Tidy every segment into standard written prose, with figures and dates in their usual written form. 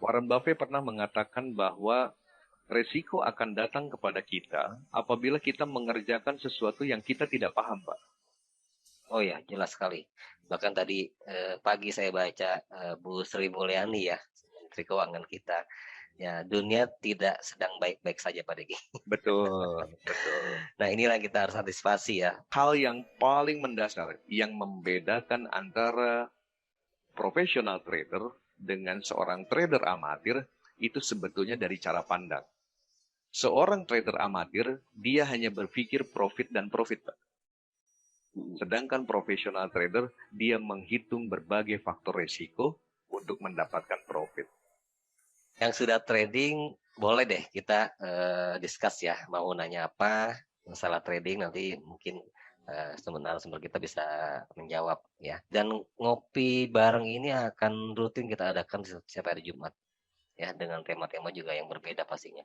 Warren Buffett pernah mengatakan bahwa resiko akan datang kepada kita apabila kita mengerjakan sesuatu yang kita tidak paham, Pak. Oh ya, jelas sekali. Bahkan tadi pagi saya baca Bu Sri Mulyani ya, Menteri Keuangan kita. Ya, dunia tidak sedang baik-baik saja Pak Diki. Betul, betul. Nah, inilah yang kita harus antisipasi ya. Hal yang paling mendasar yang membedakan antara profesional trader dengan seorang trader amatir itu sebetulnya dari cara pandang. Seorang trader amatir, dia hanya berpikir profit dan profit, Pak. Sedangkan profesional trader, dia menghitung berbagai faktor resiko untuk mendapatkan profit. Yang sudah trading, boleh deh kita discuss ya. Mau nanya apa, masalah trading nanti mungkin sumber kita bisa menjawab ya. Dan ngopi bareng ini akan rutin kita adakan setiap hari Jumat ya, dengan tema-tema juga yang berbeda pastinya.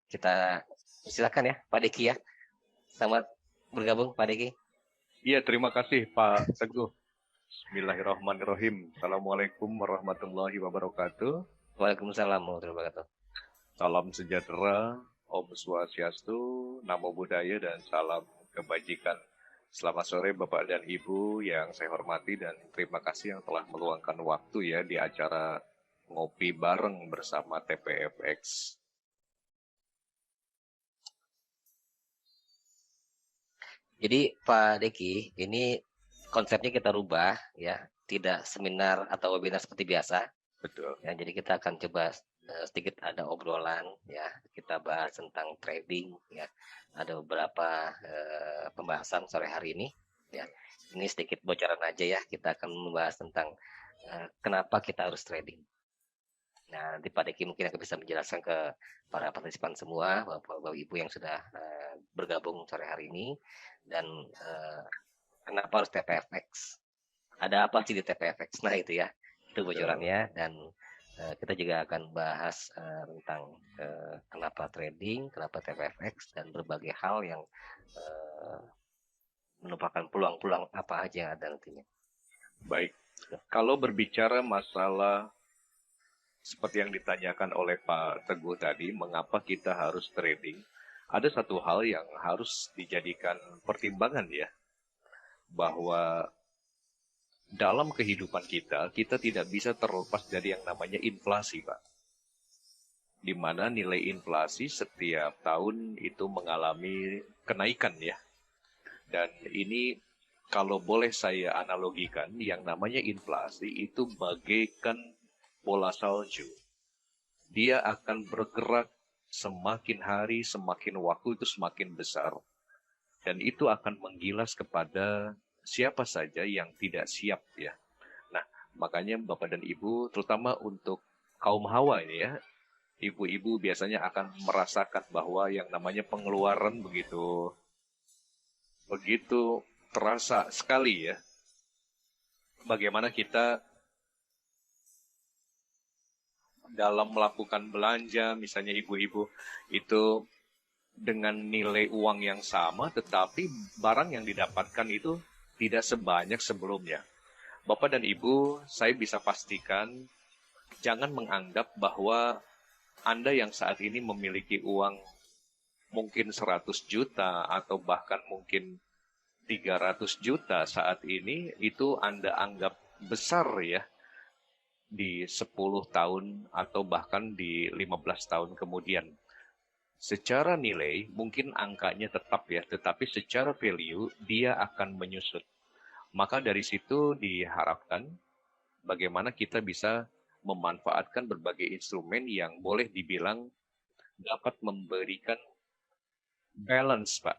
Kita silakan ya Pak Diki ya. Selamat bergabung Pak Diki. Iya, terima kasih Pak Teguh. Bismillahirrahmanirrahim. Assalamualaikum warahmatullahi wabarakatuh. Waalaikumsalam warahmatullahi wabarakatuh. Salam sejahtera, Om Swastiastu, Namo Buddhaya, dan salam kebajikan. Selamat sore Bapak dan Ibu yang saya hormati, dan terima kasih yang telah meluangkan waktu ya di acara ngopi bareng bersama TPFX. Jadi Pak Deki, ini konsepnya kita rubah ya, tidak seminar atau webinar seperti biasa. Betul. Ya, jadi kita akan coba sedikit ada obrolan ya, kita bahas tentang trading ya. Ada beberapa pembahasan sore hari ini ya. Ini sedikit bocoran aja ya, kita akan membahas tentang kenapa kita harus trading. Nah, nanti Pak Deki mungkin akan bisa menjelaskan ke para partisipan semua, Bapak Ibu yang sudah bergabung sore hari ini, dan kenapa harus TPFX. Ada apa sih di TPFX? Nah itu ya, itu bocorannya. Dan kita juga akan bahas tentang kenapa trading, kenapa TPFX, dan berbagai hal yang merupakan peluang-peluang apa aja yang ada nantinya. Baik, kalau berbicara masalah seperti yang ditanyakan oleh Pak Teguh tadi, mengapa kita harus trading? Ada satu hal yang harus dijadikan pertimbangan ya, bahwa dalam kehidupan kita, kita tidak bisa terlepas dari yang namanya inflasi, Pak. Di mana nilai inflasi setiap tahun itu mengalami kenaikan ya. Dan ini kalau boleh saya analogikan, yang namanya inflasi itu bagaikan bola salju. Dia akan bergerak semakin hari, semakin waktu itu semakin besar. Dan itu akan menggilas kepada siapa saja yang tidak siap ya. Nah, makanya Bapak dan Ibu, terutama untuk kaum hawa ini ya, ibu-ibu biasanya akan merasakan bahwa yang namanya pengeluaran begitu terasa sekali ya. Bagaimana kita dalam melakukan belanja, misalnya ibu-ibu itu dengan nilai uang yang sama, tetapi barang yang didapatkan itu tidak sebanyak sebelumnya. Bapak dan Ibu, saya bisa pastikan, jangan menganggap bahwa Anda yang saat ini memiliki uang mungkin 100 juta atau bahkan mungkin 300 juta saat ini, itu Anda anggap besar ya, di 10 tahun atau bahkan di 15 tahun kemudian. Secara nilai mungkin angkanya tetap ya, tetapi secara value dia akan menyusut. Maka dari situ diharapkan bagaimana kita bisa memanfaatkan berbagai instrumen yang boleh dibilang dapat memberikan balance, Pak,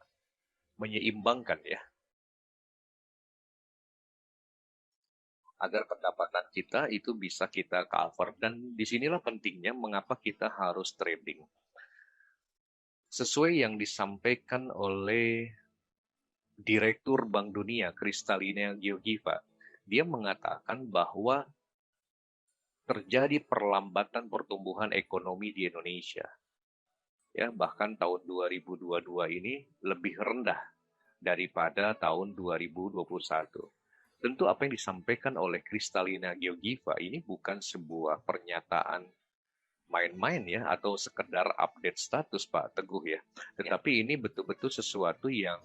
menyeimbangkan ya, agar pendapatan kita itu bisa kita cover. Dan disinilah pentingnya mengapa kita harus trading. Sesuai yang disampaikan oleh Direktur Bank Dunia, Kristalina Georgieva, dia mengatakan bahwa terjadi perlambatan pertumbuhan ekonomi di Indonesia. Ya, bahkan tahun 2022 ini lebih rendah daripada tahun 2021. Tentu apa yang disampaikan oleh Kristalina Georgieva ini bukan sebuah pernyataan main-main ya, atau sekedar update status Pak Teguh ya. Tetapi ini betul-betul sesuatu yang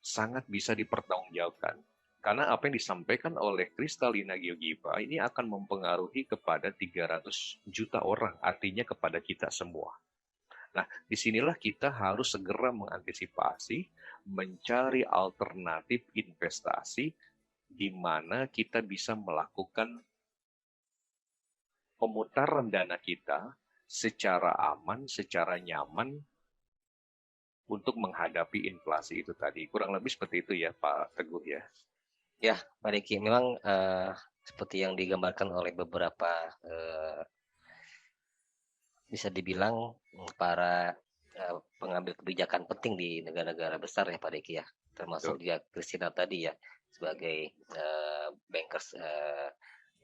sangat bisa dipertanggungjawabkan. Karena apa yang disampaikan oleh Kristalina Georgieva ini akan mempengaruhi kepada 300 juta orang, artinya kepada kita semua. Nah, disinilah kita harus segera mengantisipasi, mencari alternatif investasi di mana kita bisa melakukan pemutaran dana kita secara aman, secara nyaman untuk menghadapi inflasi itu tadi. Kurang lebih seperti itu ya Pak Teguh ya. Ya, Pak Diki, memang seperti yang digambarkan oleh beberapa bisa dibilang para pengambil kebijakan penting di negara-negara besar ya Pak Diki ya, termasuk juga Christina tadi ya sebagai bankers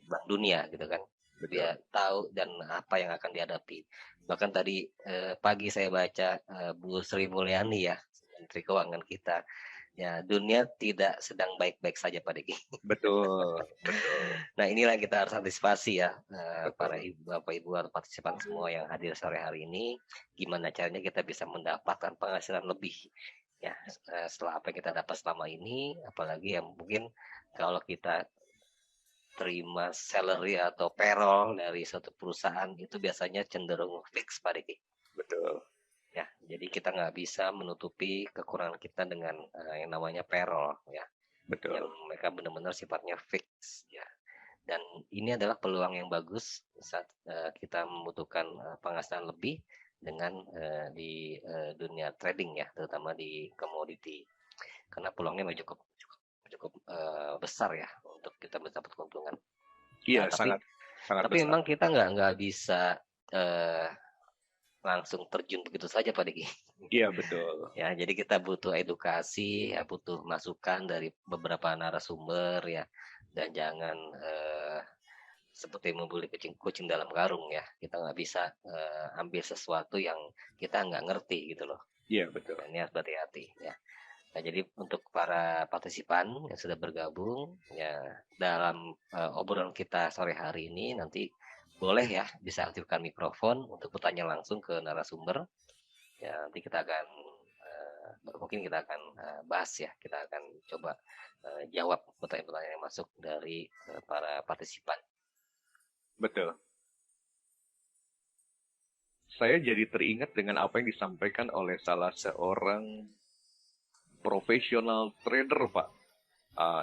Bank Dunia gitu kan. Dia tahu dan apa yang akan dihadapi. Bahkan tadi pagi saya baca Bu Sri Mulyani ya, Menteri Keuangan kita, ya dunia tidak sedang baik-baik saja Pak Diki. Betul, betul. Nah inilah kita harus antisipasi ya para ibu, bapak ibu atau partisipan semua yang hadir sore hari ini. Gimana caranya kita bisa mendapatkan penghasilan lebih ya setelah apa yang kita dapat selama ini. Apalagi yang mungkin kalau kita terima salary atau payroll dari suatu perusahaan itu biasanya cenderung fix Pak Diki. Betul. Ya, jadi kita nggak bisa menutupi kekurangan kita dengan yang namanya payroll ya. Betul. Yang mereka benar-benar sifatnya fix ya. Dan ini adalah peluang yang bagus saat kita membutuhkan penghasilan lebih dengan di dunia trading ya, terutama di komoditi. Karena peluangnya cukup besar ya untuk kita mendapat keuntungan. Iya, Nah, sangat tapi besar. memang kita nggak bisa langsung terjun begitu saja Pak Diki. Iya, betul. Ya, jadi kita butuh edukasi, ya, butuh masukan dari beberapa narasumber ya, dan jangan seperti membeli kucing dalam karung ya. Kita nggak bisa ambil sesuatu yang kita nggak ngerti gitu loh. Iya, betul. Ini harus berhati-hati ya. Nah, jadi untuk para partisipan yang sudah bergabung ya dalam obrolan kita sore hari ini, nanti boleh ya bisa aktifkan mikrofon untuk bertanya langsung ke narasumber. Ya, nanti kita akan mungkin kita akan bahas ya, kita akan coba jawab pertanyaan-pertanyaan yang masuk dari para partisipan. Betul. Saya jadi teringat dengan apa yang disampaikan oleh salah seorang profesional trader, Pak.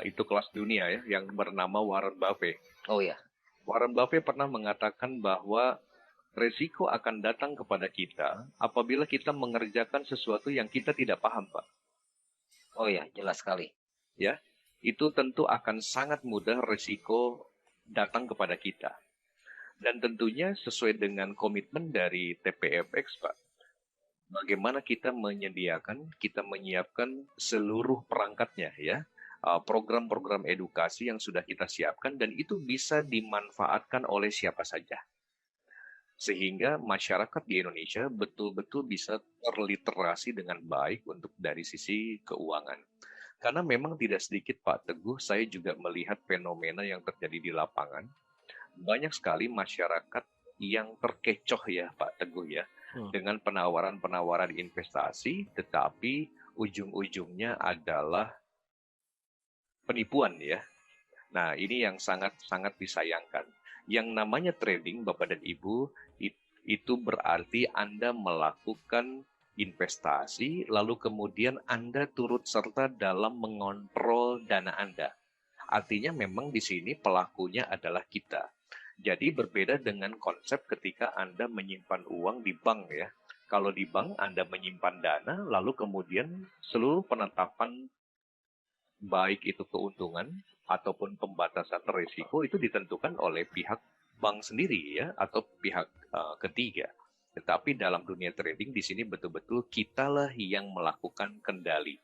Itu kelas dunia ya, yang bernama Warren Buffett. Oh ya. Warren Buffett pernah mengatakan bahwa resiko akan datang kepada kita apabila kita mengerjakan sesuatu yang kita tidak paham, Pak. Oh ya, jelas sekali. Ya, itu tentu akan sangat mudah resiko datang kepada kita. Dan tentunya sesuai dengan komitmen dari TPFX, Pak. Bagaimana kita menyiapkan seluruh perangkatnya ya. Program-program edukasi yang sudah kita siapkan dan itu bisa dimanfaatkan oleh siapa saja. Sehingga masyarakat di Indonesia betul-betul bisa terliterasi dengan baik untuk dari sisi keuangan. Karena memang tidak sedikit Pak Teguh, saya juga melihat fenomena yang terjadi di lapangan. Banyak sekali masyarakat yang terkecoh ya Pak Teguh ya, dengan penawaran-penawaran investasi, tetapi ujung-ujungnya adalah penipuan ya. Nah, ini yang sangat-sangat disayangkan. Yang namanya trading, Bapak dan Ibu, itu berarti Anda melakukan investasi, lalu kemudian Anda turut serta dalam mengontrol dana Anda. Artinya memang di sini pelakunya adalah kita. Jadi berbeda dengan konsep ketika Anda menyimpan uang di bank ya. Kalau di bank Anda menyimpan dana, lalu kemudian seluruh penetapan baik itu keuntungan ataupun pembatasan risiko itu ditentukan oleh pihak bank sendiri ya atau pihak ketiga. Tetapi dalam dunia trading di sini betul-betul kitalah yang melakukan kendali.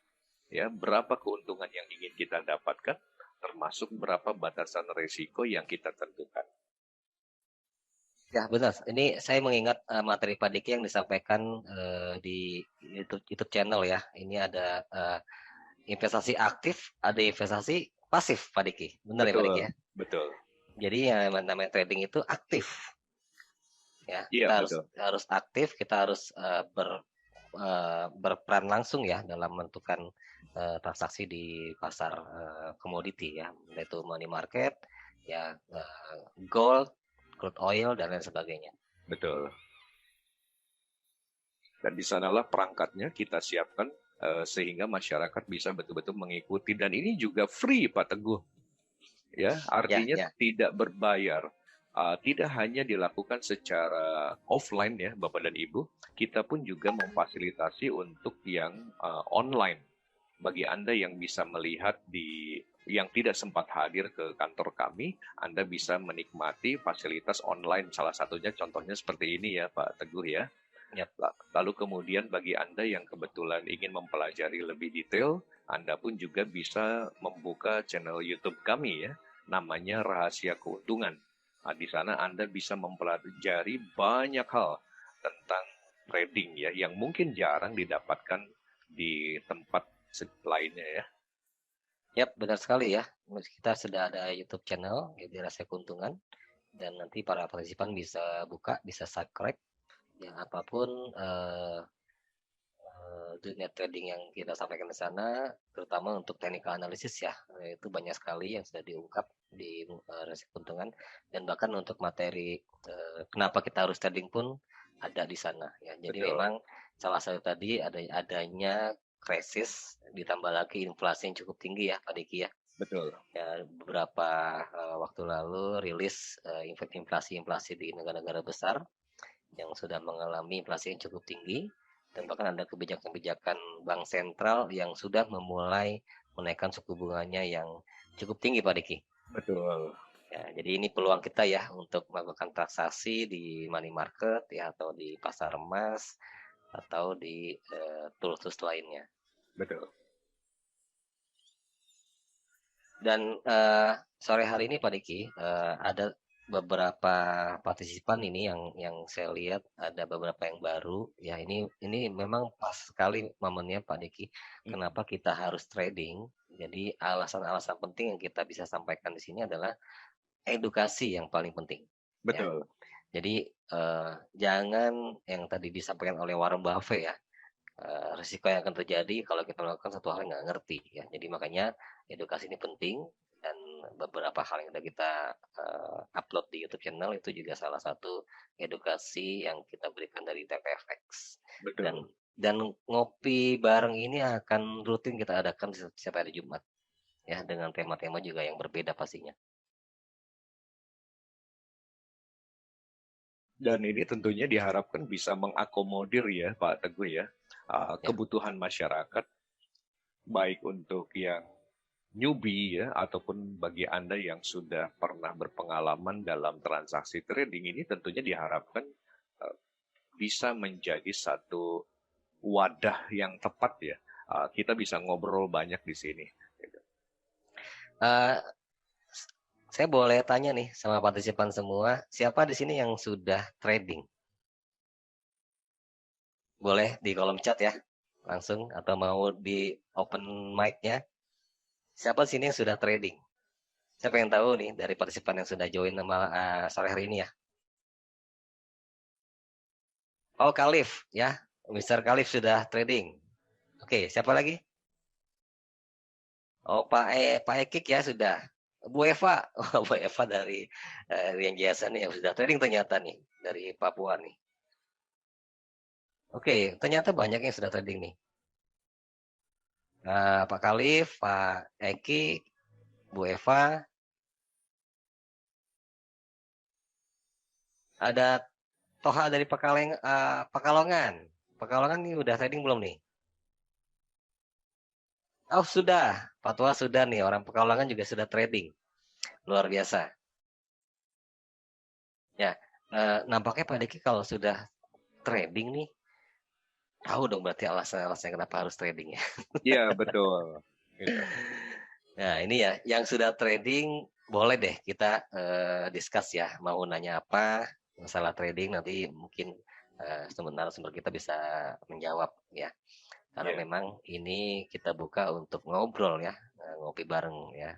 Ya, berapa keuntungan yang ingin kita dapatkan, termasuk berapa batasan risiko yang kita tentukan. Ya, benar. Ini saya mengingat materi Pak Diki yang disampaikan di YouTube channel ya. Ini ada investasi aktif, ada investasi pasif Pak Diki. Benar ya Pak Diki Betul, ya? betul. Jadi yang namanya trading itu aktif ya. Iya, Kita harus betul. harus aktif, kita harus berperan langsung ya dalam menentukan transaksi di pasar komoditi ya, yaitu money market, ya gold, crude oil dan lain sebagainya. Betul. Dan di sanalah perangkatnya kita siapkan sehingga masyarakat bisa betul-betul mengikuti. Dan ini juga free Pak Teguh. Ya, Ya, artinya ya. tidak berbayar. Tidak hanya dilakukan secara offline ya Bapak dan Ibu, kita pun juga memfasilitasi untuk yang online. Bagi Anda yang bisa melihat yang tidak sempat hadir ke kantor kami, Anda bisa menikmati fasilitas online. Salah satunya contohnya seperti ini ya Pak Teguh ya. Yap. Lalu kemudian bagi Anda yang kebetulan ingin mempelajari lebih detail, Anda pun juga bisa membuka channel YouTube kami ya, namanya Rahasia Keuntungan. Nah, di sana Anda bisa mempelajari banyak hal tentang trading ya, yang mungkin jarang didapatkan di tempat lainnya ya. Yap, benar sekali ya. Kita sudah ada YouTube channel ya, di Rahasia Keuntungan, dan nanti para partisipan bisa buka, bisa subscribe ya, apapun dunia trading yang kita sampaikan di sana, terutama untuk technical analysis ya, itu banyak sekali yang sudah diungkap di Rahasia Keuntungan, dan bahkan untuk materi kenapa kita harus trading pun ada di sana ya. Jadi Betul, memang salah satu tadi adanya krisis ditambah lagi inflasi yang cukup tinggi ya Pak Diki ya. betul, Ya, beberapa waktu lalu rilis inflasi-inflasi di negara-negara besar yang sudah mengalami inflasi yang cukup tinggi, dan bahkan ada kebijakan-kebijakan bank sentral yang sudah memulai menaikkan suku bunganya yang cukup tinggi Pak Diki. betul. Ya, jadi ini peluang kita ya untuk melakukan transaksi di money market ya, atau di pasar emas, atau di tools-tools lainnya. Betul. Dan sore hari ini Pak Diki ada beberapa partisipan ini yang saya lihat ada beberapa yang baru ya. Ini memang pas sekali momennya Pak Diki. Kenapa kita harus trading? Jadi alasan-alasan penting yang kita bisa sampaikan di sini adalah edukasi yang paling penting ya. Betul. Jadi jangan yang tadi disampaikan oleh Warren Buffett ya, risiko yang akan terjadi kalau kita melakukan satu hal yang nggak ngerti ya. Jadi makanya edukasi ini penting, dan beberapa hal yang sudah kita upload di YouTube channel itu juga salah satu edukasi yang kita berikan dari TPFX. Dan Betul. dan ngopi bareng ini akan rutin kita adakan setiap hari Jumat ya, dengan tema-tema juga yang berbeda pastinya. Dan ini tentunya diharapkan bisa mengakomodir ya Pak Teguh ya, Ya. kebutuhan masyarakat, baik untuk yang newbie ya, ataupun bagi Anda yang sudah pernah berpengalaman dalam transaksi trading ini tentunya diharapkan bisa menjadi satu wadah yang tepat ya. Kita bisa ngobrol banyak di sini. Uh, saya boleh tanya nih sama partisipan semua, siapa di sini yang sudah trading? Boleh di kolom chat ya, langsung, atau mau di open mic-nya. Siapa di sini yang sudah trading? Saya pengen tahu nih dari partisipan yang sudah join nama sore hari ini ya. Oh, Khalif ya. Mister Khalif sudah trading. Oke, siapa lagi? Oh, Pak Ekik ya sudah. Bu Eva, oh, Bu Eva dari Rian Jasa nih yang sudah trading ternyata nih dari Papua nih. Oke, ternyata banyak yang sudah trading nih. Pak Khalif, Pak Eki, Bu Eva. Ada Toha dari Pekalongan. Pekalongan nih udah trading belum nih? Oh sudah, Fatwa sudah nih. Orang Pekalongan juga sudah trading. Luar biasa. Ya, nampaknya Pak Diki kalau sudah trading nih, tahu dong berarti alasan-alasan kenapa harus trading ya. Iya, betul. Gitu. Nah ini ya, yang sudah trading boleh deh kita discuss ya. Mau nanya apa masalah trading nanti mungkin sebentar sumber kita bisa menjawab ya. Karena Iya. memang ini kita buka untuk ngobrol ya, ngopi bareng ya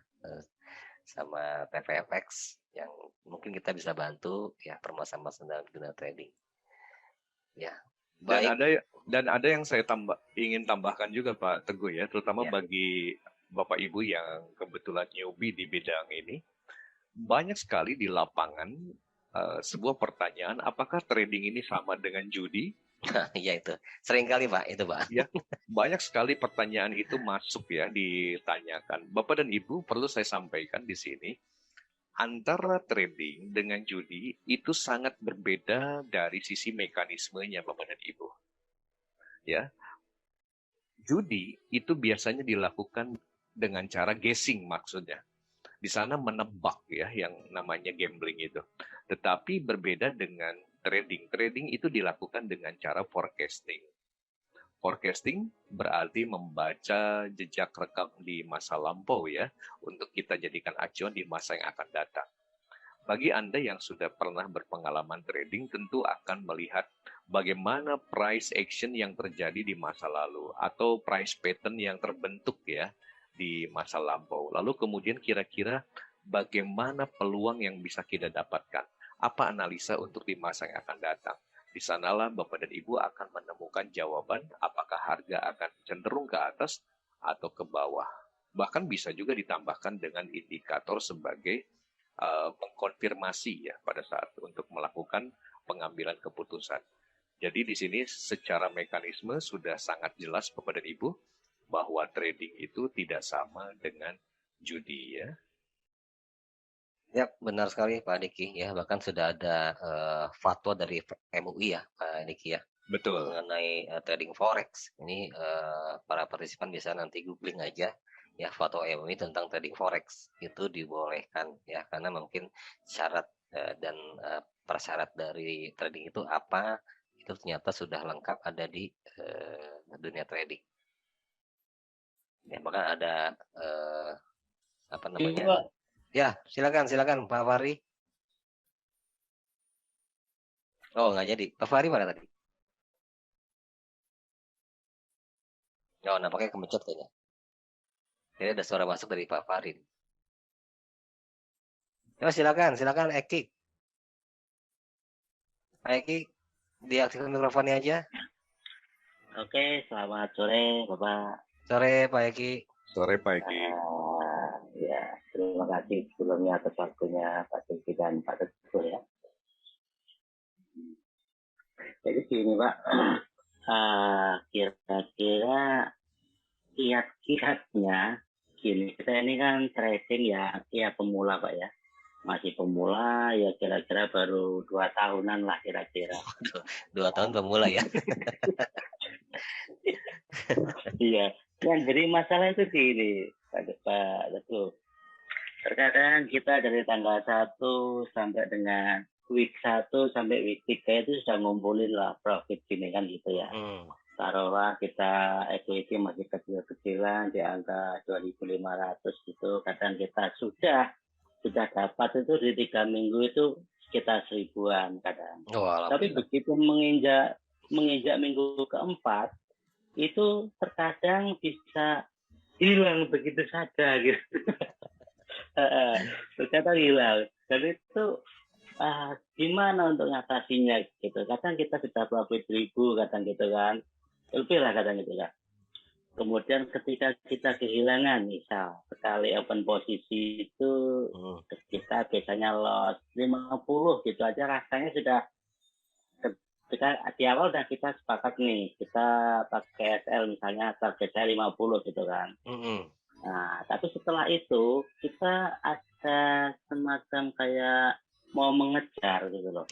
sama TVFX yang mungkin kita bisa bantu ya permasalahan dalam dunia trading. Ya, Dan baik. ada yang saya ingin tambahkan juga Pak Teguh ya, terutama Ya. bagi Bapak Ibu yang kebetulan newbie di bidang ini. Banyak sekali di lapangan sebuah pertanyaan, apakah trading ini sama dengan judi? Iya itu. Sering kali Pak, itu Pak. Ya, banyak sekali pertanyaan itu masuk ya ditanyakan. Bapak dan Ibu perlu saya sampaikan di sini, antara trading dengan judi itu sangat berbeda dari sisi mekanismenya Bapak dan Ibu. Ya, judi itu biasanya dilakukan dengan cara guessing maksudnya. Di sana menebak ya yang namanya gambling itu. Tetapi berbeda dengan trading. Trading itu dilakukan dengan cara forecasting. Forecasting berarti membaca jejak rekam di masa lampau ya, untuk kita jadikan acuan di masa yang akan datang. Bagi Anda yang sudah pernah berpengalaman trading tentu akan melihat bagaimana price action yang terjadi di masa lalu atau price pattern yang terbentuk ya di masa lampau. Lalu kemudian kira-kira bagaimana peluang yang bisa kita dapatkan? Apa analisa untuk di masa yang akan datang? Di sanalah Bapak dan Ibu akan menemukan jawaban apakah harga akan cenderung ke atas atau ke bawah. Bahkan bisa juga ditambahkan dengan indikator sebagai mengkonfirmasi ya pada saat untuk melakukan pengambilan keputusan. Jadi di sini secara mekanisme sudah sangat jelas kepada Ibu bahwa trading itu tidak sama dengan judi ya. Ya, benar sekali Pak Diki ya. Bahkan sudah ada fatwa dari MUI ya Pak Diki ya Betul. mengenai trading forex. Ini para partisipan bisa nanti googling aja ya fatwa MUI tentang trading forex itu dibolehkan ya karena mungkin syarat dan persyarat dari trading itu apa itu ternyata sudah lengkap ada di dunia trading. Ya, bahkan ada apa namanya? Iya, Ya, silakan Pak Fahri. Oh, nggak jadi. Pak Fahri mana tadi? Oh, nampaknya kemencet kayaknya. Jadi ada suara masuk dari Pak Fahri. Oh, silakan Eki. Pak Eki, diaktifkan mikrofonnya aja. oke, selamat sore Bapak. Sore Pak Eki. Sore Pak Eki. Ya, terima kasih sebelumnya atas waktunya Pak Tuki dan Pak Teguh ya. Jadi gini Pak, kira-kira kiat-kiatnya gini, kita ini kan trading ya pemula Pak ya. Masih pemula ya kira-kira baru 2 tahunan lah kira-kira. 2 tahun pemula ya. Iya, yang jadi masalah itu gini, Pak Teguh. Terkadang kita dari tanggal 1 sampai dengan week 1 sampai week 3 itu sudah ngumpulin lah profit gini kan gitu ya. Taruhlah kita equity masih kecil-kecilan di angka 2.500 gitu. Kadang kita sudah dapat itu di 3 minggu itu sekitar 1.000-an kadang. Oh, Tapi begitu menginjak minggu keempat itu terkadang bisa hilang begitu saja gitu. Ternyata hilang. Dan itu gimana untuk ngatasinya gitu. Kadang kita sudah profit 1.000 kadang gitu kan. Lebih lah kadang gitu kan. Kemudian ketika kita kehilangan misal sekali open posisi itu kita biasanya loss 50 gitu aja rasanya sudah ketika di awal udah kita sepakat nih kita pakai SL misalnya target saya 50 gitu kan. Nah, tapi setelah itu kita ada semacam kayak mau mengejar gitu loh.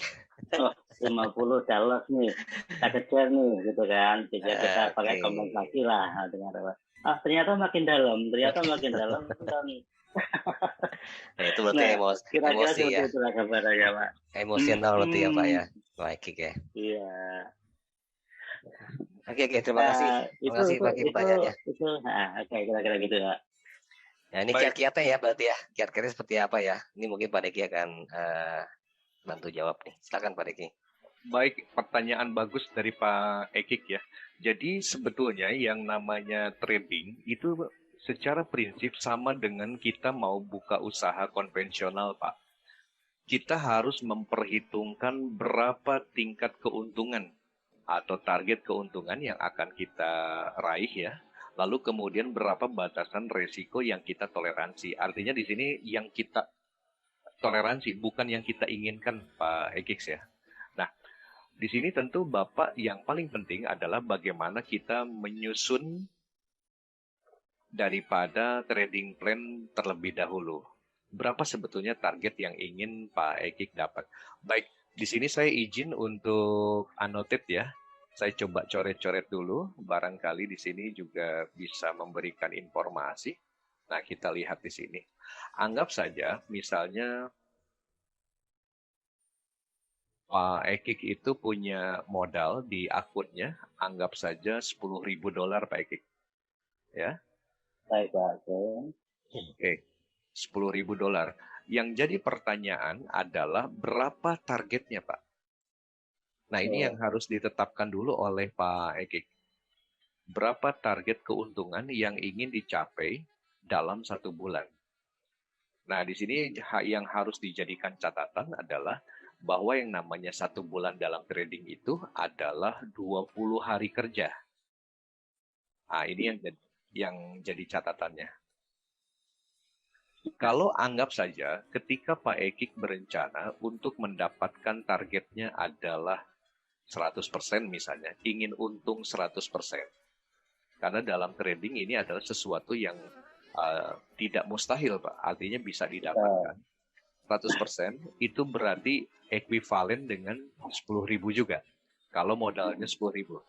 Oh, 50 udah los nih, kita kejar nih, gitu kan. Jadi kita pakai Oke. kompensasi lah dengan apa. Ah, ternyata makin dalam dan Nah, itu berarti nah, kira-kira emosi seperti ya. itulah gambarannya, Pak. Emosional berarti ya, Pak Hmm, ya. Pak Eki ya. iya. Oke, terima kasih. Terima Itu kasih itu Pak Eki itu pertanyaannya. itu oke kira-kira gitu ya. Nah, ini Baik, kiat-kiatnya ya berarti ya. Kiat-kiatnya seperti apa ya? Ini mungkin Pak Eki akan bantu jawab nih. Silakan Pak Eki. baik, pertanyaan bagus dari Pak Ekik ya. Jadi sebetulnya yang namanya trading itu secara prinsip sama dengan kita mau buka usaha konvensional, Pak. Kita harus memperhitungkan berapa tingkat keuntungan atau target keuntungan yang akan kita raih ya. Lalu kemudian berapa batasan resiko yang kita toleransi. Artinya di sini yang kita toleransi bukan yang kita inginkan, Pak Ekix ya. Nah, di sini tentu Bapak yang paling penting adalah bagaimana kita menyusun daripada trading plan terlebih dahulu. Berapa sebetulnya target yang ingin Pak Ekik dapat? Baik, di sini saya izin untuk annotate ya. Saya coba coret-coret dulu, barangkali di sini juga bisa memberikan informasi. Nah, kita lihat di sini. Anggap saja, misalnya Pak Ekik itu punya modal di akunnya, anggap saja $10.000 Pak Ekik. Ya, Baik, Pak. Oke. oke, $10.000. Yang jadi pertanyaan adalah berapa targetnya Pak? Nah ini yang harus ditetapkan dulu oleh Pak Ekik. Berapa target keuntungan yang ingin dicapai dalam 1 bulan? Nah, di sini yang harus dijadikan catatan adalah bahwa yang namanya 1 bulan dalam trading itu adalah 20 hari kerja. Nah, ini yang jadi catatannya. Kalau anggap saja ketika Pak Ekik berencana untuk mendapatkan targetnya adalah 100% misalnya, ingin untung 100%. Karena dalam trading ini adalah sesuatu yang tidak mustahil, Pak. Artinya bisa didapatkan. 100% itu berarti ekuivalen dengan 10.000 juga. Kalau modalnya 10.000.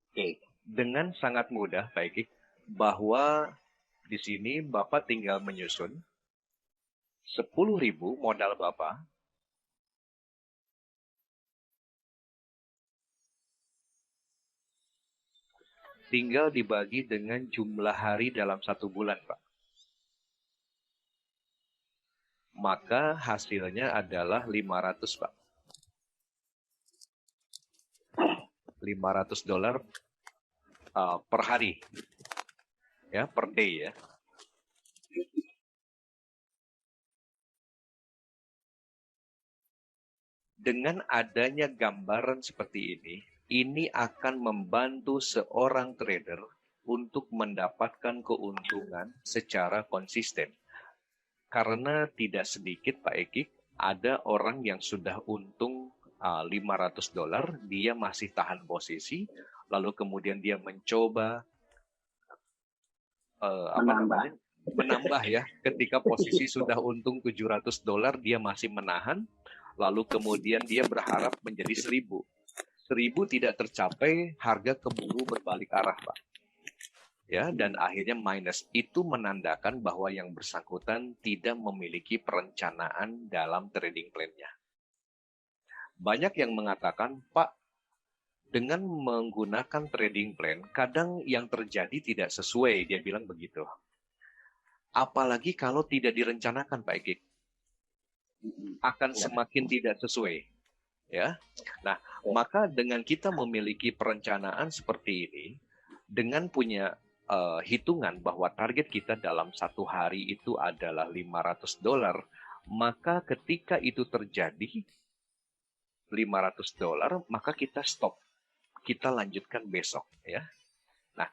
Oke, dengan sangat mudah, Pak Eki, bahwa di sini Bapak tinggal menyusun 10.000 modal Bapak, tinggal dibagi dengan jumlah hari dalam 1 bulan, Pak. Maka hasilnya adalah 500, Pak. $500 per hari. Ya, per day ya. Dengan adanya gambaran seperti ini akan membantu seorang trader untuk mendapatkan keuntungan secara konsisten. Karena tidak sedikit Pak Eki, ada orang yang sudah untung $500, dia masih tahan posisi, lalu kemudian dia mencoba menambah ya, ketika posisi sudah untung $700, dia masih menahan, lalu kemudian dia berharap menjadi 1.000. 1.000 tidak tercapai, harga keburu berbalik arah, Pak. Ya, dan akhirnya minus. Itu menandakan bahwa yang bersangkutan tidak memiliki perencanaan dalam trading plan-nya. Banyak yang mengatakan, Pak, dengan menggunakan trading plan, kadang yang terjadi tidak sesuai, dia bilang begitu. Apalagi kalau tidak direncanakan, Pak Eki, akan semakin tidak sesuai. Ya, nah, maka dengan kita memiliki perencanaan seperti ini, dengan punya hitungan bahwa target kita dalam 1 hari itu adalah $500, maka ketika itu terjadi $500, maka kita stop, kita lanjutkan besok, ya. Nah,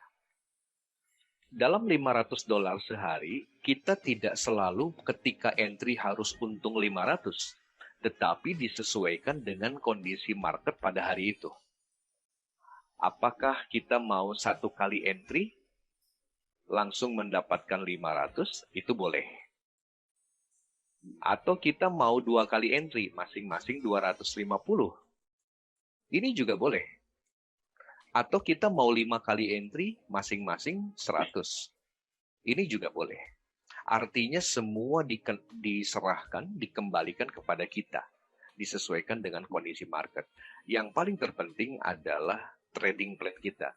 dalam $500 sehari, kita tidak selalu ketika entry harus untung 500, tetapi disesuaikan dengan kondisi market pada hari itu. Apakah kita mau 1 kali entry langsung mendapatkan 500? Itu boleh. Atau kita mau 2 kali entry, masing-masing 250. Ini juga boleh. Atau kita mau 5 kali entry, masing-masing 100. Ini juga boleh. Artinya semua diserahkan, dikembalikan kepada kita. Disesuaikan dengan kondisi market. Yang paling terpenting adalah trading plan kita.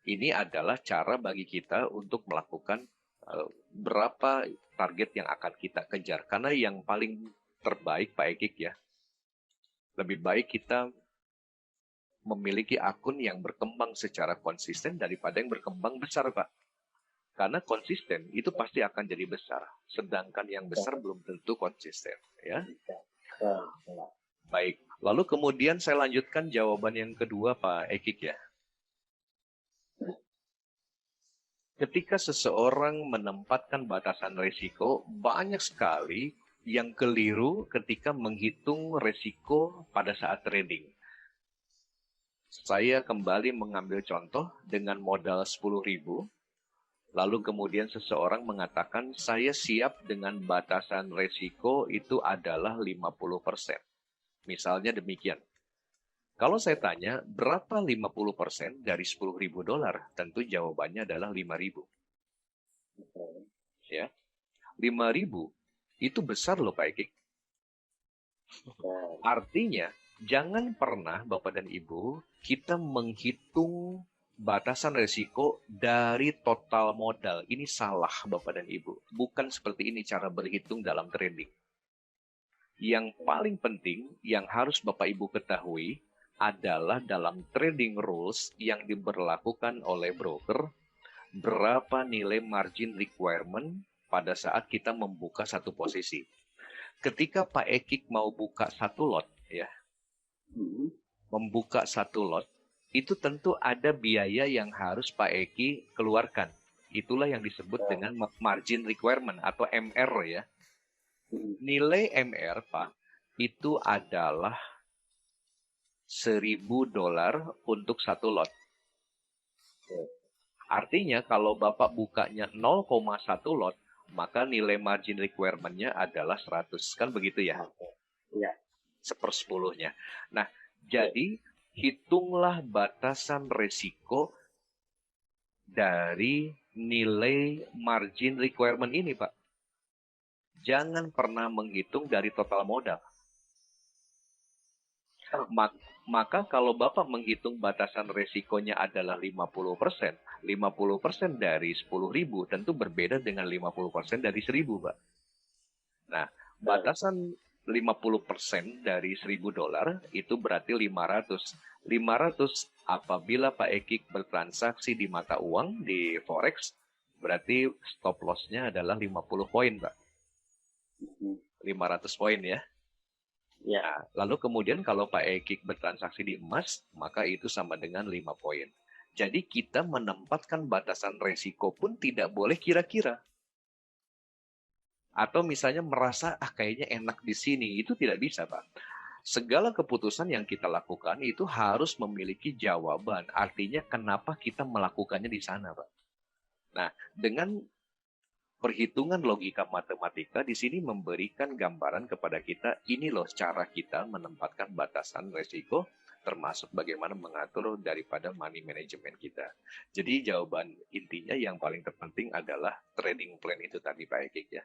Ini adalah cara bagi kita untuk melakukan berapa target yang akan kita kejar. Karena yang paling terbaik Pak Ekik ya, lebih baik kita memiliki akun yang berkembang secara konsisten daripada yang berkembang besar Pak. Karena konsisten itu pasti akan jadi besar. Sedangkan yang besar belum tentu konsisten. Ya. Baik. Lalu kemudian saya lanjutkan jawaban yang kedua Pak Ekik ya. Ketika seseorang menempatkan batasan risiko, banyak sekali yang keliru ketika menghitung risiko pada saat trading. Saya kembali mengambil contoh dengan modal 10.000, lalu kemudian seseorang mengatakan saya siap dengan batasan risiko itu adalah 50%. Misalnya demikian. Kalau saya tanya, berapa 50% dari $10.000? Tentu jawabannya adalah 5.000. Ya. 5.000 itu besar loh Pak Ekik. Artinya, jangan pernah Bapak dan Ibu, kita menghitung batasan risiko dari total modal. Ini salah Bapak dan Ibu. Bukan seperti ini cara berhitung dalam trading. Yang paling penting, yang harus Bapak Ibu ketahui, adalah dalam trading rules yang diberlakukan oleh broker, berapa nilai margin requirement pada saat kita membuka satu posisi. Ketika Pak Ekik mau buka satu lot, ya, membuka satu lot, itu tentu ada biaya yang harus Pak Eki keluarkan. Itulah yang disebut dengan margin requirement atau MR ya. Nilai MR Pak, itu adalah $1.000 untuk satu lot. Artinya kalau Bapak bukanya 0,1 lot, maka nilai margin requirement-nya adalah 100. Kan begitu ya? Ya. 1/10-nya. Nah, jadi hitunglah batasan risiko dari nilai margin requirement ini, Pak. Jangan pernah menghitung dari total modal. Maka kalau Bapak menghitung batasan resikonya adalah 50%, 50% dari 10.000 tentu berbeda dengan 50% dari 1.000, Pak. Nah, batasan 50% dari $1.000 itu berarti 500. 500 apabila Pak Ekik bertransaksi di mata uang, di Forex, berarti stop loss-nya adalah 50 poin, Pak. 500 poin ya. Ya. Nah, lalu kemudian kalau Pak Ekik bertransaksi di emas, maka itu sama dengan 5 poin. Jadi kita menempatkan batasan resiko pun tidak boleh kira-kira. Atau misalnya merasa, kayaknya enak di sini. Itu tidak bisa, Pak. Segala keputusan yang kita lakukan itu harus memiliki jawaban. Artinya kenapa kita melakukannya di sana, Pak. Nah, dengan perhitungan logika matematika di sini memberikan gambaran kepada kita, ini loh cara kita menempatkan batasan risiko, termasuk bagaimana mengatur daripada money management kita. Jadi jawaban intinya yang paling terpenting adalah trading plan itu tadi Pak Ekik ya.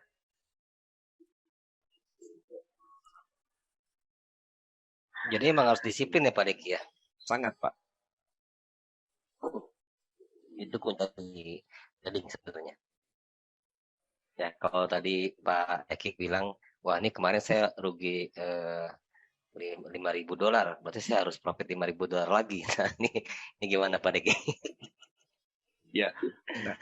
Jadi emang harus disiplin ya Pak Deki ya? Sangat Pak. Itu kunci trading sebenarnya. Ya, kalau tadi Pak Eki bilang, wah ini kemarin saya rugi $5.000, berarti saya harus profit $5.000 lagi. Nah, ini gimana Pak Eki? Ya, nah,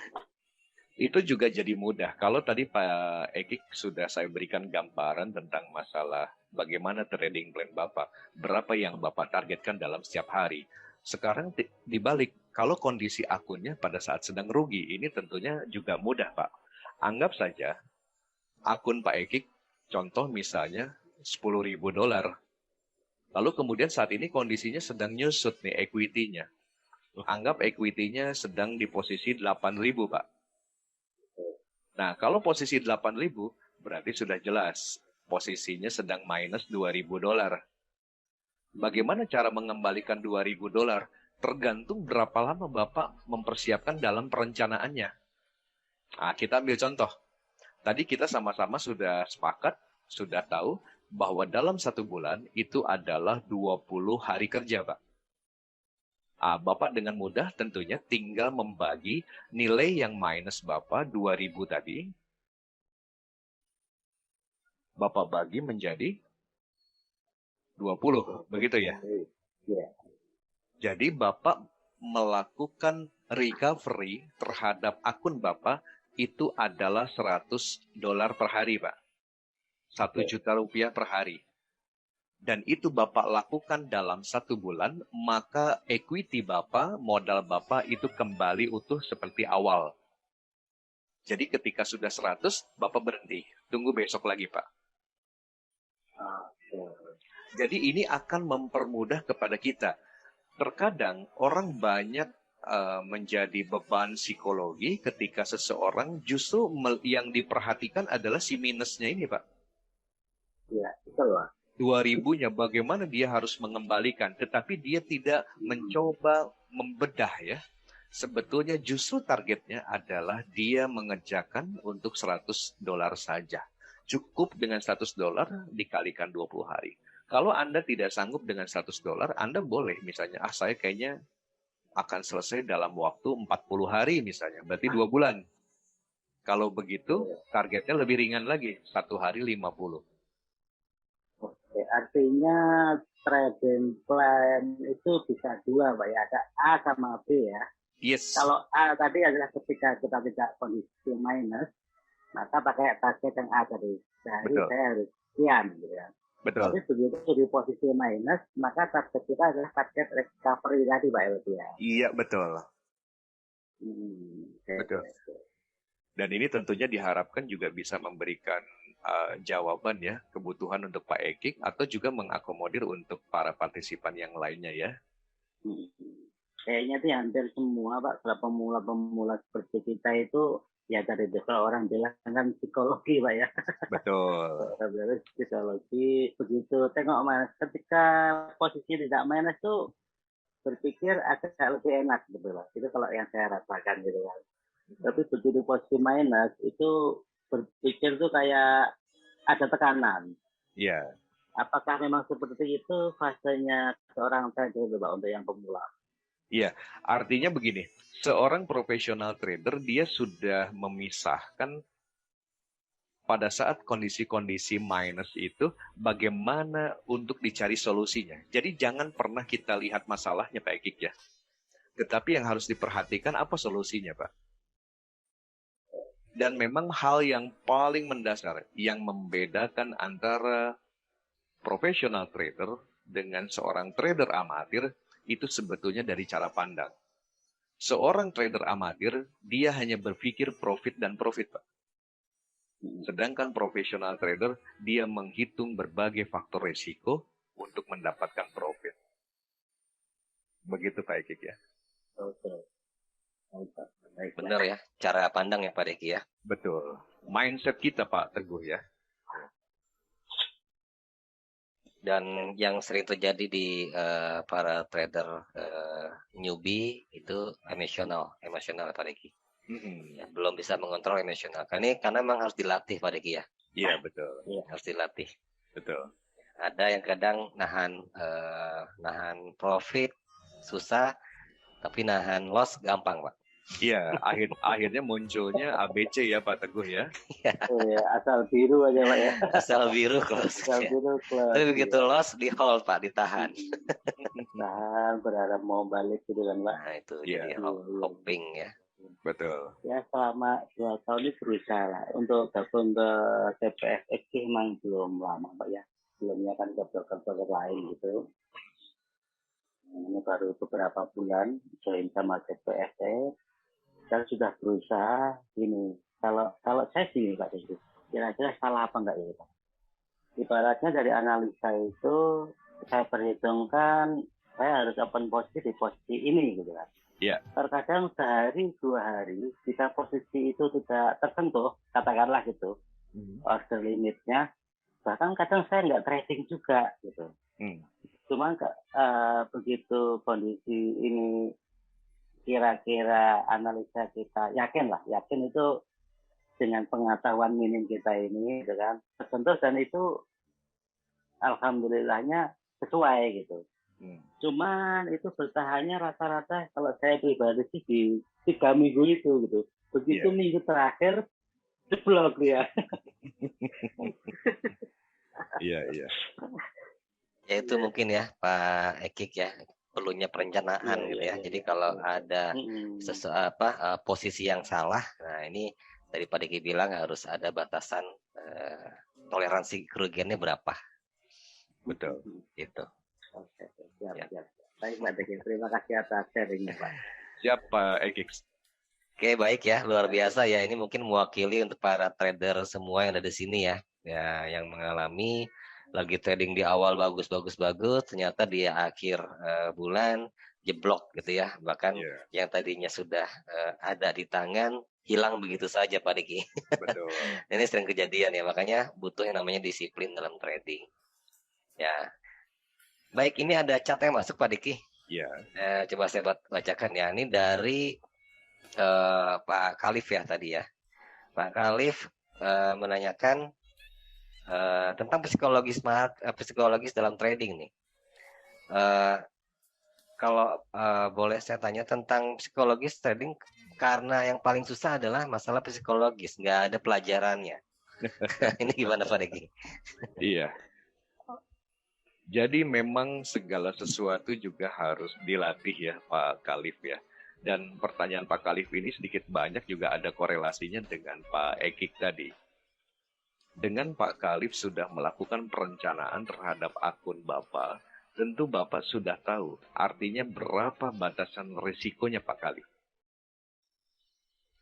itu juga jadi mudah. Kalau tadi Pak Eki sudah saya berikan gambaran tentang masalah bagaimana trading plan Bapak, berapa yang Bapak targetkan dalam setiap hari. Sekarang dibalik, kalau kondisi akunnya pada saat sedang rugi, ini tentunya juga mudah Pak. Anggap saja akun Pak Ekik, contoh misalnya $10.000. Lalu kemudian saat ini kondisinya sedang nyusut nih equity-nya. Anggap equity-nya sedang di posisi 8.000, Pak. Nah, kalau posisi 8.000, Berarti sudah jelas posisinya sedang minus $2.000. Bagaimana cara mengembalikan $2.000? Tergantung berapa lama Bapak mempersiapkan dalam perencanaannya. Nah, kita ambil contoh. Tadi kita sama-sama sudah sepakat, sudah tahu bahwa dalam 1 bulan itu adalah 20 hari kerja, Pak. Bapak dengan mudah tentunya tinggal membagi nilai yang minus Bapak 2.000 tadi. Bapak bagi menjadi 20, begitu ya? Iya. Jadi Bapak melakukan recovery terhadap akun Bapak itu adalah $100 per hari, Pak. 1 juta rupiah per hari. Dan itu Bapak lakukan dalam 1 bulan, maka equity Bapak, modal Bapak itu kembali utuh seperti awal. Jadi ketika sudah 100, Bapak berhenti. Tunggu besok lagi, Pak. Jadi ini akan mempermudah kepada kita. Terkadang orang banyak menjadi beban psikologi ketika seseorang justru yang diperhatikan adalah si minusnya ini, Pak. Iya, betul, Pak. 2.000-nya bagaimana dia harus mengembalikan, tetapi dia tidak mencoba membedah ya. Sebetulnya justru targetnya adalah dia mengerjakan untuk $100 saja. Cukup dengan $100 dikalikan 20 hari. Kalau Anda tidak sanggup dengan $100, Anda boleh misalnya, saya kayaknya akan selesai dalam waktu 40 hari misalnya, berarti 2 bulan. Kalau begitu, targetnya lebih ringan lagi, 1 hari 50. Oke, artinya trading plan itu bisa dua, Pak ya. Ada A sama B ya. Yes. Kalau A tadi adalah ketika kita tidak kondisi minus, maka pakai target yang A tadi. Jadi Betul. saya harus sekian gitu ya. Betul. Tapi begitu di posisi minus, maka target kita adalah target recovery tadi, Pak ya. Iya, betul. Okay. Betul. Dan ini tentunya diharapkan juga bisa memberikan jawaban ya, kebutuhan untuk Pak Ekik atau juga mengakomodir untuk para partisipan yang lainnya ya. Kayaknya sih hampir semua, Pak, kalau pemula-pemula seperti kita itu ya dari kalau orang bilang kan psikologi, Pak ya. Betul. Psikologi begitu tengok Mas, ketika posisi tidak minus tuh berpikir agak lebih enak gitu loh. Itu kalau yang saya rasakan gitu kan. Tapi begitu posisi minus itu berpikir tuh kayak ada tekanan. Iya. Apakah memang seperti itu fasenya seorang trader, Pak, untuk yang pemula? Iya, artinya begini, seorang profesional trader dia sudah memisahkan pada saat kondisi-kondisi minus itu bagaimana untuk dicari solusinya. Jadi jangan pernah kita lihat masalahnya Pak Ekik ya. Tetapi yang harus diperhatikan apa solusinya Pak. Dan memang hal yang paling mendasar yang membedakan antara profesional trader dengan seorang trader amatir itu sebetulnya dari cara pandang. Seorang trader amatir, dia hanya berpikir profit dan profit, Pak. Sedangkan profesional trader, dia menghitung berbagai faktor risiko untuk mendapatkan profit. Begitu Pak Ekik ya. Oke. Benar ya, cara pandang ya Pak Deki ya. Betul. Mindset kita Pak Teguh ya. Dan yang sering terjadi di para trader newbie itu emosional Pak Deki. Ya, belum bisa mengontrol emosional. Karena memang harus dilatih Pak Deki ya. Iya betul. Harus dilatih. Betul. Ada yang kadang nahan profit susah, tapi nahan loss gampang Pak. Iya, akhirnya munculnya ABC ya Pak Teguh ya. Iya, asal biru aja Pak ya. Asal biru close. Asal biru close. Tapi begitu loss di hold Pak, ditahan. Tahan berharap mau balik gitu kan Pak. Nah itu Iya. jadi hopping ya. Betul. Ya selama 2 tahun ini berusaha lah untuk gabung ke TPS X memang belum lama Pak ya. Sebelumnya kan ke broker-broker lain gitu. Ini baru beberapa bulan join sama TPS. Saya sudah berusaha ini. Kalau saya sih Pak Desi, kira-kira salah apa enggak ya Pak? Ibaratnya dari analisa itu saya perhitungkan saya harus open posisi di posisi ini gitu kan. Iya. Terkadang sehari 2 hari jika posisi itu tidak tersentuh, katakanlah gitu, order limitnya. Bahkan kadang saya nggak trading juga gitu. Cuma begitu kondisi ini kira-kira analisa kita yakin itu dengan pengetahuan minim kita ini gitu kan tersentuh dan itu alhamdulillahnya sesuai gitu. Cuman itu bertahannya rata-rata kalau saya pribadi sih di 3 minggu itu gitu. Begitu minggu terakhir jeblok ya. Iya. Ya itu mungkin ya Pak Ekik ya perlunya perencanaan gitu ya. Jadi kalau ada posisi yang salah, nah ini tadi Pak Diki bilang harus ada batasan toleransi kerugiannya berapa. Betul. Gitu. Oke, siap. Baik Pak Diki, terima kasih atas sharingnya Pak. Siap Pak Ekik. Oke, baik ya, luar biasa ya. Ini mungkin mewakili untuk para trader semua yang ada di sini ya. Ya, yang mengalami lagi trading di awal bagus, ternyata di akhir bulan jeblok gitu ya. Bahkan yang tadinya sudah ada di tangan hilang begitu saja Pak Diki. Betul. Ini sering kejadian ya, makanya butuh yang namanya disiplin dalam trading. Ya. Baik, ini ada chat yang masuk Pak Diki. Iya. Coba saya bacakan ya. Ini dari Pak Khalif ya tadi ya. Pak Khalif menanyakan tentang psikologis dalam trading nih. Kalau boleh saya tanya tentang psikologis trading, karena yang paling susah adalah masalah psikologis, nggak ada pelajarannya. Ini gimana Pak Deki? Iya. Jadi memang segala sesuatu juga harus dilatih ya Pak Khalif ya. Dan pertanyaan Pak Khalif ini sedikit banyak juga ada korelasinya dengan Pak Ekik tadi. Dengan Pak Khalif sudah melakukan perencanaan terhadap akun Bapak, tentu Bapak sudah tahu artinya berapa batasan risikonya Pak Khalif.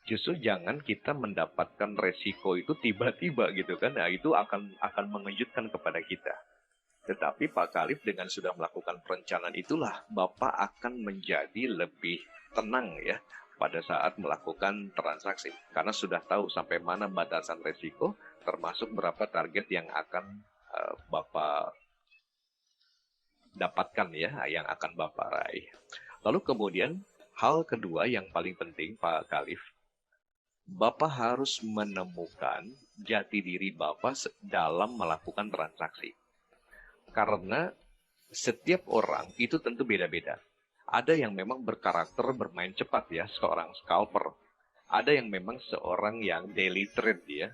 Justru jangan kita mendapatkan resiko itu tiba-tiba gitu kan. Nah, itu akan mengejutkan kepada kita. Tetapi Pak Khalif dengan sudah melakukan perencanaan itulah Bapak akan menjadi lebih tenang ya pada saat melakukan transaksi. Karena sudah tahu sampai mana batasan resiko, termasuk berapa target yang akan Bapak dapatkan ya, yang akan Bapak raih. Lalu kemudian hal kedua yang paling penting Pak Khalif, Bapak harus menemukan jati diri Bapak dalam melakukan transaksi. Karena setiap orang itu tentu beda-beda. Ada yang memang berkarakter bermain cepat ya, seorang scalper. Ada yang memang seorang yang daily trade ya.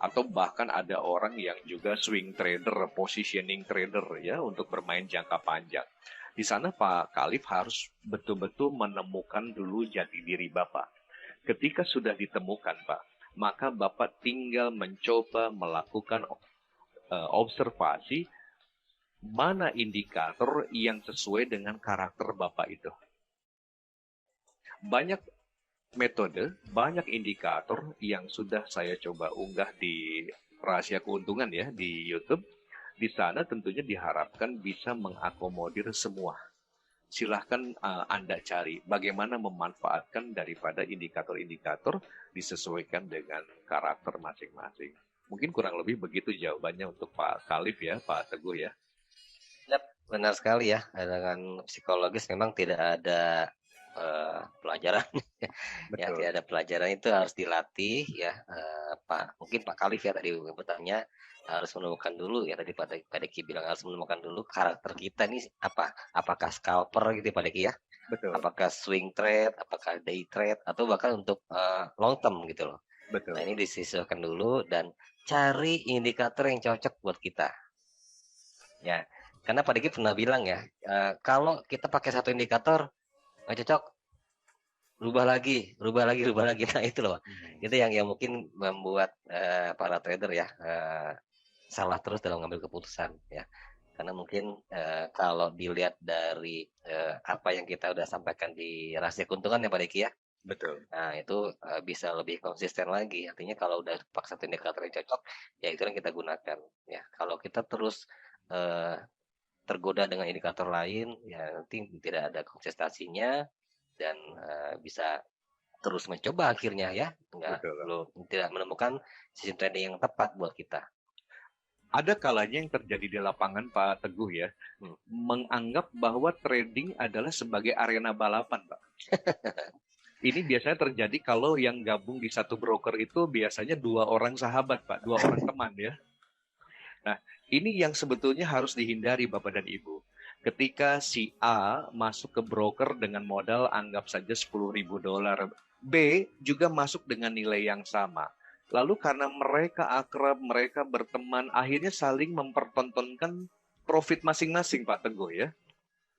Atau bahkan ada orang yang juga swing trader, positioning trader ya, untuk bermain jangka panjang. Di sana Pak Khalif harus betul-betul menemukan dulu jati diri Bapak. Ketika sudah ditemukan Pak, maka Bapak tinggal mencoba melakukan observasi mana indikator yang sesuai dengan karakter Bapak itu. Banyak metode, banyak indikator yang sudah saya coba unggah di Rahasia Keuntungan ya di YouTube. Di sana tentunya diharapkan bisa mengakomodir semua. Silahkan Anda cari bagaimana memanfaatkan daripada indikator-indikator disesuaikan dengan karakter masing-masing. Mungkin kurang lebih begitu jawabannya untuk Pak Khalif ya, Pak Teguh ya. Benar sekali ya, dengan psikologis memang tidak ada pelajaran. Ya, tidak ada pelajaran, itu harus dilatih ya. Mungkin Pak Khalif ya tadi bertanya harus menemukan dulu ya, tadi Pak Deki bilang harus menemukan dulu karakter kita nih apakah scalper gitu Pak Deki ya. Betul. Apakah swing trade, apakah day trade, atau bahkan untuk long term gitu loh. Betul. Nah ini disesuaikan dulu dan cari indikator yang cocok buat kita. Ya, karena Pak Diki pernah bilang ya, kalau kita pakai satu indikator nggak cocok, rubah lagi. Nah itu loh, itu yang mungkin membuat para trader ya salah terus dalam mengambil keputusan ya. Karena mungkin kalau dilihat dari apa yang kita udah sampaikan di Rahasia Keuntungan ya Pak Diki ya. Betul. Nah itu bisa lebih konsisten lagi. Artinya kalau udah pakai satu indikator yang cocok, ya itu yang kita gunakan. Ya kalau kita terus tergoda dengan indikator lain, ya nanti tidak ada konsistensinya dan bisa terus mencoba akhirnya ya, Betul. tidak menemukan sistem trading yang tepat buat kita. Ada kalanya yang terjadi di lapangan Pak Teguh ya, menganggap bahwa trading adalah sebagai arena balapan Pak. Ini biasanya terjadi kalau yang gabung di satu broker itu biasanya 2 orang sahabat Pak, 2 orang teman ya. Nah, ini yang sebetulnya harus dihindari Bapak dan Ibu. Ketika si A masuk ke broker dengan modal anggap saja $10.000, B juga masuk dengan nilai yang sama. Lalu karena mereka akrab, mereka berteman, akhirnya saling mempertontonkan profit masing-masing Pak Teguh ya.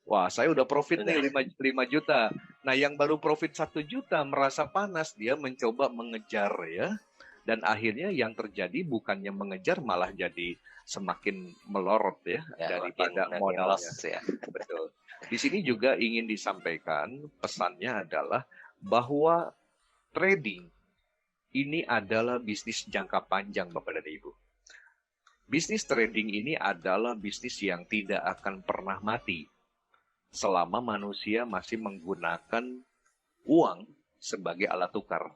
Wah, saya udah profit nih 5 juta. Nah, yang baru profit 1 juta merasa panas, dia mencoba mengejar ya. Dan akhirnya yang terjadi bukannya mengejar malah jadi semakin melorot ya, daripada makin modalnya. loss, ya. Betul. Di sini juga ingin disampaikan pesannya adalah bahwa trading ini adalah bisnis jangka panjang Bapak dan Ibu. Bisnis trading ini adalah bisnis yang tidak akan pernah mati selama manusia masih menggunakan uang sebagai alat tukar.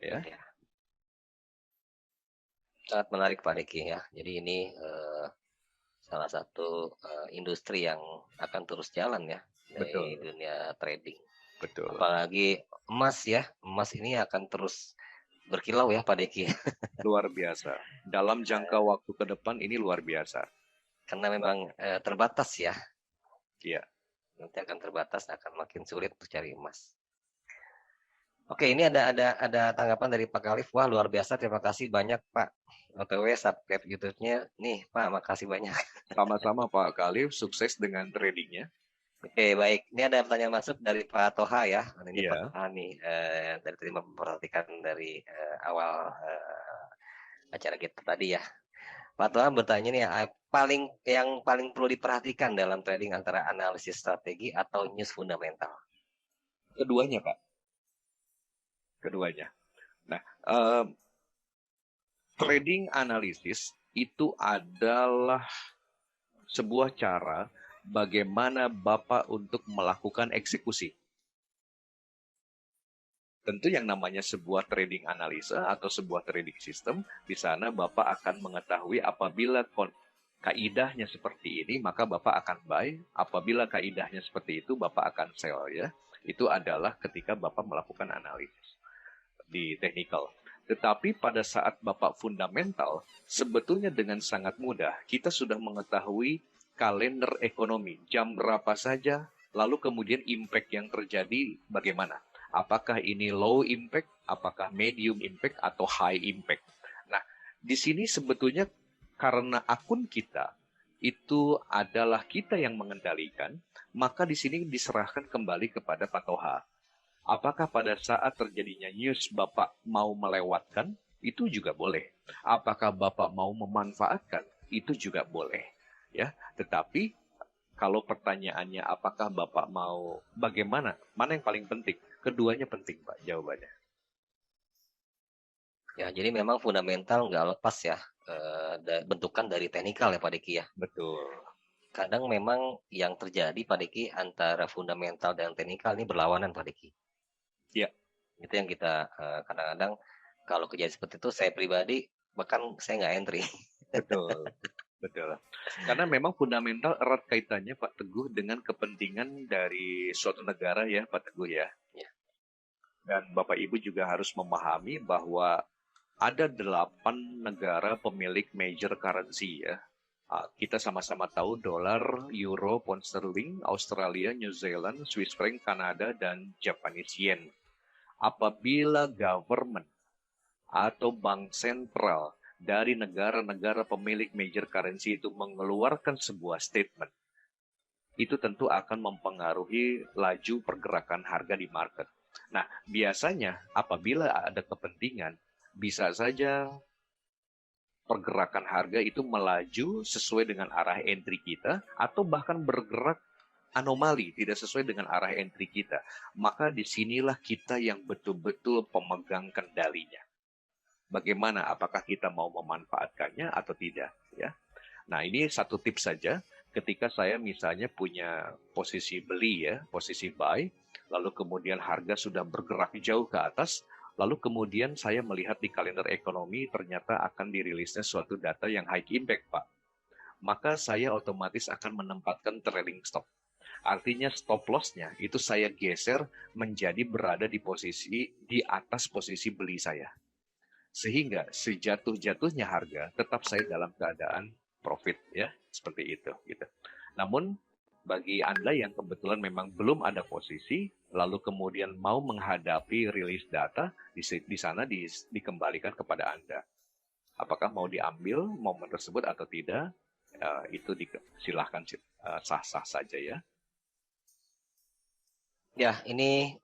Ya. Sangat menarik Pak Diki ya. Jadi ini salah satu industri yang akan terus jalan ya dari dunia trading. Betul. Apalagi emas ya. Emas ini akan terus berkilau ya Pak Diki. Luar biasa. Dalam jangka waktu ke depan ini luar biasa. Karena memang terbatas ya. Iya. Nanti akan terbatas, akan makin sulit untuk cari emas. Oke, ini ada tanggapan dari Pak Khalif. Wah, luar biasa. Terima kasih banyak Pak. OTW subscribe YouTube-nya. Nih Pak, makasih banyak. Sama-sama Pak Khalif, sukses dengan tradingnya. Oke, baik. Ini ada pertanyaan masuk dari Pak Toha ya. Ini Iya. Pak Toha nih, dari tadi memperhatikan dari awal acara kita tadi ya. Pak Toha bertanya nih, yang paling perlu diperhatikan dalam trading antara analisis strategi atau news fundamental? Keduanya Pak. Keduanya. Nah, trading analisis itu adalah sebuah cara bagaimana Bapak untuk melakukan eksekusi. Tentu yang namanya sebuah trading analisa atau sebuah trading system, di sana Bapak akan mengetahui apabila kaidahnya seperti ini, maka Bapak akan buy. Apabila kaidahnya seperti itu, Bapak akan sell ya. Itu adalah ketika Bapak melakukan analisis di technical. Tetapi pada saat Bapak fundamental, sebetulnya dengan sangat mudah, kita sudah mengetahui kalender ekonomi, jam berapa saja, lalu kemudian impact yang terjadi bagaimana. Apakah ini low impact, apakah medium impact, atau high impact. Nah, di sini sebetulnya karena akun kita itu adalah kita yang mengendalikan, maka di sini diserahkan kembali kepada Pak Toha. Apakah pada saat terjadinya news Bapak mau melewatkan, itu juga boleh. Apakah Bapak mau memanfaatkan, itu juga boleh. Ya, tetapi kalau pertanyaannya apakah Bapak mau bagaimana, mana yang paling penting? Keduanya penting, Pak, jawabannya. Ya, jadi memang fundamental nggak lepas ya, bentukan dari teknikal ya Pak Diki ya. Betul. Kadang memang yang terjadi Pak Diki antara fundamental dan teknikal ini berlawanan Pak Diki. Iya. Itu yang kita kadang-kadang kalau kejadian seperti itu saya pribadi bahkan saya nggak entry. Betul. Betul. Karena memang fundamental erat kaitannya Pak Teguh dengan kepentingan dari suatu negara ya Pak Teguh ya. Ya. Dan Bapak Ibu juga harus memahami bahwa ada 8 negara pemilik major currency ya. Kita sama-sama tahu dolar, euro, pound sterling, Australia, New Zealand, Swiss franc, Kanada, dan Japanese yen. Apabila government atau bank sentral dari negara-negara pemilik major currency itu mengeluarkan sebuah statement, itu tentu akan mempengaruhi laju pergerakan harga di market. Nah, biasanya apabila ada kepentingan, bisa saja pergerakan harga itu melaju sesuai dengan arah entry kita, atau bahkan bergerak anomali, tidak sesuai dengan arah entry kita. Maka disinilah kita yang betul-betul pemegang kendalinya. Bagaimana, apakah kita mau memanfaatkannya atau tidak ya. Nah, ini satu tips saja ketika saya misalnya punya posisi beli ya, posisi buy, lalu kemudian harga sudah bergerak jauh ke atas, lalu kemudian saya melihat di kalender ekonomi ternyata akan dirilisnya suatu data yang high impact, Pak. Maka saya otomatis akan menempatkan trailing stop. Artinya stop loss-nya itu saya geser menjadi berada di posisi di atas posisi beli saya. Sehingga sejatuh-jatuhnya harga tetap saya dalam keadaan profit ya, seperti itu gitu. Namun bagi Anda yang kebetulan memang belum ada posisi, lalu kemudian mau menghadapi rilis data, di sana dikembalikan kepada Anda. Apakah mau diambil momen tersebut atau tidak, itu silahkan sah-sah saja ya. Ya, ini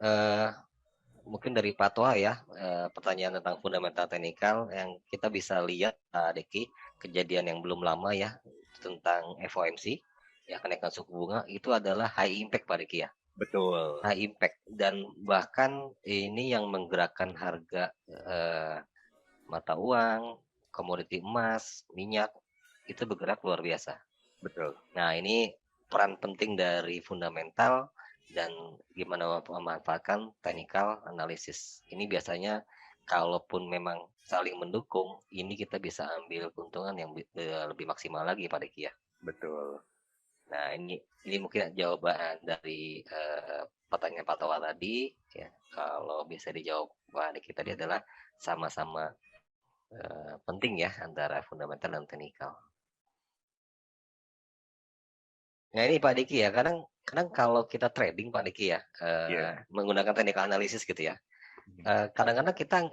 mungkin dari Pak Toha ya, pertanyaan tentang fundamental teknikal yang kita bisa lihat, Deki, kejadian yang belum lama ya, tentang FOMC, ya kenaikan suku bunga, itu adalah high impact Pak Deki ya. Betul. High impact, dan bahkan ini yang menggerakkan harga mata uang, komoditi emas, minyak, itu bergerak luar biasa. Betul. Nah, ini peran penting dari fundamental dan gimana memanfaatkan technical analysis. Ini biasanya kalaupun memang saling mendukung, ini kita bisa ambil keuntungan yang lebih maksimal lagi Pak Diki ya. Betul. Nah, ini mungkin jawaban dari pertanyaan Pak Towa tadi ya. Kalau bisa dijawab Pak Diki tadi adalah sama-sama penting ya antara fundamental dan technical. Nah ini Pak Diki ya, kadang kalau kita trading Pak Diki ya, menggunakan technical analysis gitu ya, kadang-kadang kita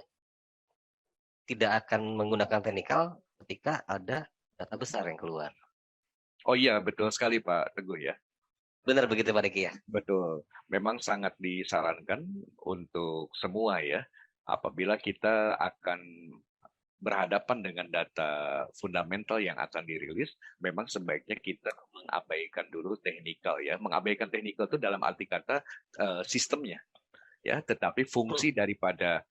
tidak akan menggunakan technical ketika ada data besar yang keluar. Oh iya, betul sekali Pak Teguh ya. Benar begitu Pak Diki ya? Betul, memang sangat disarankan untuk semua ya, apabila kita akan berhadapan dengan data fundamental yang akan dirilis, memang sebaiknya kita mengabaikan dulu teknikal ya. Mengabaikan teknikal itu dalam arti kata sistemnya ya, tetapi fungsi daripada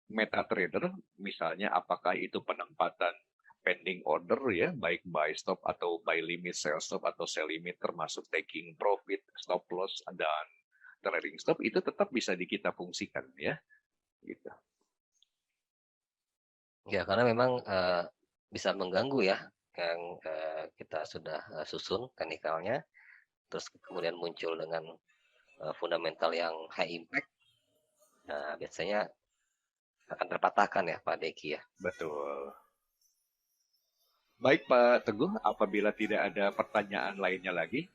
MetaTrader, misalnya apakah itu penempatan pending order ya, baik buy stop atau buy limit, sell stop atau sell limit, termasuk taking profit, stop loss dan trailing stop, itu tetap bisa kita fungsikan ya, gitu. Ya karena memang bisa mengganggu ya yang kita sudah susun teknikalnya, terus kemudian muncul dengan fundamental yang high impact. Nah biasanya akan terpatahkan ya Pak Deki ya. Betul. Baik Pak Teguh, apabila tidak ada pertanyaan lainnya lagi,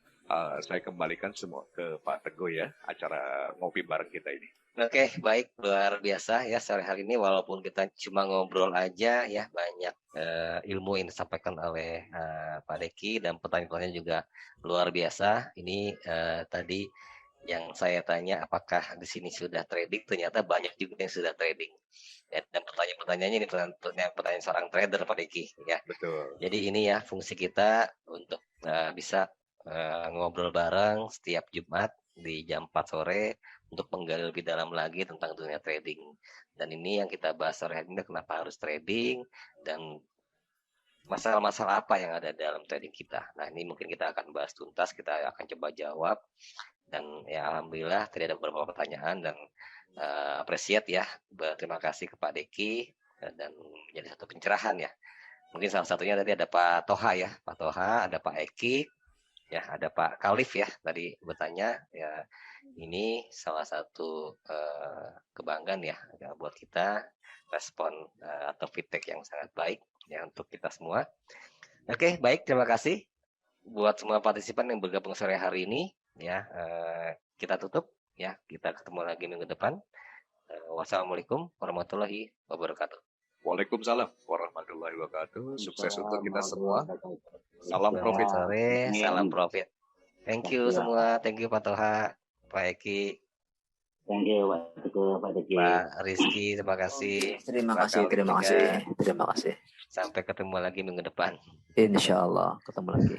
saya kembalikan semua ke Pak Teguh ya, acara ngopi bareng kita ini. Oke, baik, luar biasa ya sore hari ini, walaupun kita cuma ngobrol aja ya, banyak ilmu yang disampaikan oleh Pak Deki, dan pertanyaan-pertanyaan juga luar biasa. Ini tadi yang saya tanya apakah di sini sudah trading, ternyata banyak juga yang sudah trading. Dan pertanyaan-pertanyaannya ini pertanyaan seorang trader Pak Diki ya. Betul. Jadi ini ya fungsi kita untuk bisa ngobrol bareng setiap Jumat di jam 4 sore untuk menggali lebih dalam lagi tentang dunia trading. Dan ini yang kita bahas sore hari ini, kenapa harus trading dan masalah-masalah apa yang ada dalam trading kita. Nah ini mungkin kita akan bahas tuntas, kita akan coba jawab. Dan ya alhamdulillah tadi ada beberapa pertanyaan dan appreciate ya, terima kasih ke Pak Deki dan menjadi satu pencerahan ya. Mungkin salah satunya tadi ada Pak Toha ya, Pak Toha, ada Pak Eki, ya ada Pak Kalif ya tadi bertanya ya. Ini salah satu kebanggaan ya buat kita, respon atau feedback yang sangat baik ya untuk kita semua. Oke, baik, terima kasih buat semua partisipan yang bergabung sore hari ini ya. Kita tutup ya, kita ketemu lagi minggu depan. Wassalamualaikum warahmatullahi wabarakatuh. Waalaikumsalam warahmatullahi wabarakatuh. Sukses untuk kita semua. Salam profit. Sore, salam profit. Thank you semua. Thank you Pak Toha, Pak Eki. Thank you Pak Deki. Pak Rizky, terima kasih. Terima kasih. Sampai ketemu lagi minggu depan. Insya Allah ketemu lagi.